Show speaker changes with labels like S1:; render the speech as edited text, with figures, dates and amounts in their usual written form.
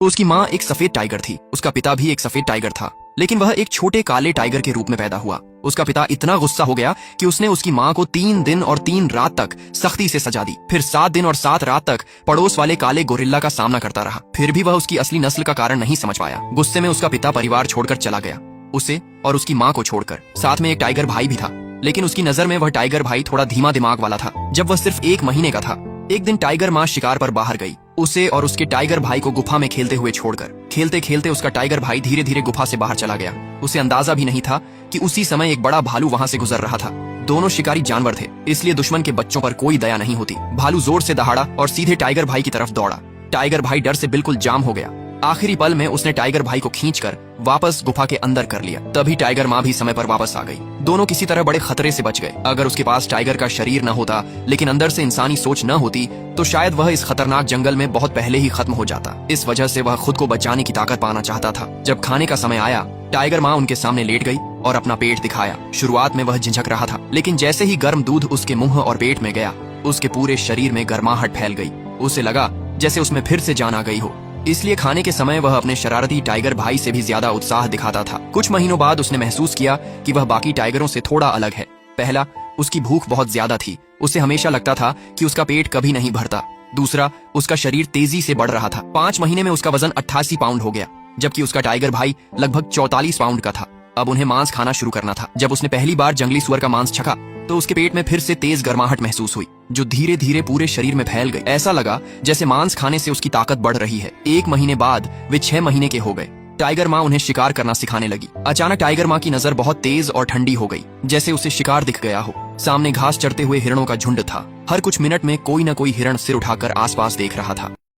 S1: उसकी माँ एक सफेद टाइगर थी, उसका पिता भी एक सफेद टाइगर था, लेकिन वह एक छोटे काले टाइगर के रूप में पैदा हुआ। उसका पिता इतना गुस्सा हो गया कि उसने उसकी माँ को 3 दिन और 3 रात तक सख्ती से सजा दी। फिर 7 दिन और 7 रात तक पड़ोस वाले काले गोरिल्ला का सामना करता रहा। फिर भी वह उसकी असली नस्ल का कारण नहीं समझ पाया। गुस्से में उसका पिता परिवार छोड़कर चला गया, उसे और उसकी माँ को छोड़कर। साथ में एक टाइगर भाई भी था, लेकिन उसकी नजर में वह टाइगर भाई थोड़ा धीमा दिमाग वाला था। जब वह सिर्फ 1 महीने का था, एक दिन टाइगर माँ शिकार पर बाहर गई, उसे और उसके टाइगर भाई को गुफा में खेलते हुए छोड़कर। खेलते खेलते उसका टाइगर भाई धीरे धीरे गुफा से बाहर चला गया। उसे अंदाजा भी नहीं था कि उसी समय एक बड़ा भालू वहां से गुजर रहा था। दोनों शिकारी जानवर थे, इसलिए दुश्मन के बच्चों पर कोई दया नहीं होती। भालू जोर से दहाड़ा और सीधे टाइगर भाई की तरफ दौड़ा। टाइगर भाई डर से बिल्कुल जाम हो गया। आखिरी पल में उसने टाइगर भाई को खींचकर वापस गुफा के अंदर कर लिया। तभी टाइगर माँ भी समय पर वापस आ गई। दोनों किसी तरह बड़े खतरे से बच गए। अगर उसके पास टाइगर का शरीर न होता, लेकिन अंदर से इंसानी सोच न होती, तो शायद वह इस खतरनाक जंगल में बहुत पहले ही खत्म हो जाता। इस वजह से वह खुद को बचाने की ताकत पाना चाहता था। जब खाने का समय आया, टाइगर माँ उनके सामने लेट गई और अपना पेट दिखाया। शुरुआत में वह झिझक रहा था, लेकिन जैसे ही गर्म दूध उसके मुंह और पेट में गया, उसके पूरे शरीर में गर्माहट फैल गई। उसे लगा जैसे उसमें फिर से जान आ गई हो। इसलिए खाने के समय वह अपने शरारती टाइगर भाई से भी ज्यादा उत्साह दिखाता था। कुछ महीनों बाद उसने महसूस किया कि वह बाकी टाइगरों से थोड़ा अलग है। पहला, उसकी भूख बहुत ज्यादा थी। उसे हमेशा लगता था कि उसका पेट कभी नहीं भरता। दूसरा, उसका शरीर तेजी से बढ़ रहा था। 5 महीने में उसका वजन 88 पाउंड हो गया, जबकि उसका टाइगर भाई लगभग 44 पाउंड का था। अब उन्हें मांस खाना शुरू करना था। जब उसने पहली बार जंगली सुअर का मांस चखा, तो उसके पेट में फिर से तेज गर्माहट महसूस हुई, जो धीरे धीरे पूरे शरीर में फैल गई। ऐसा लगा जैसे मांस खाने से उसकी ताकत बढ़ रही है। 1 महीने बाद वे 6 महीने के हो गए। टाइगर माँ उन्हें शिकार करना सिखाने लगी। अचानक टाइगर माँ की नजर बहुत तेज और ठंडी हो गई, जैसे उसे शिकार दिख गया हो। सामने घास चरते हुए हिरणों का झुंड था। हर कुछ मिनट में कोई न कोई हिरण सिर उठाकर आसपास देख रहा था।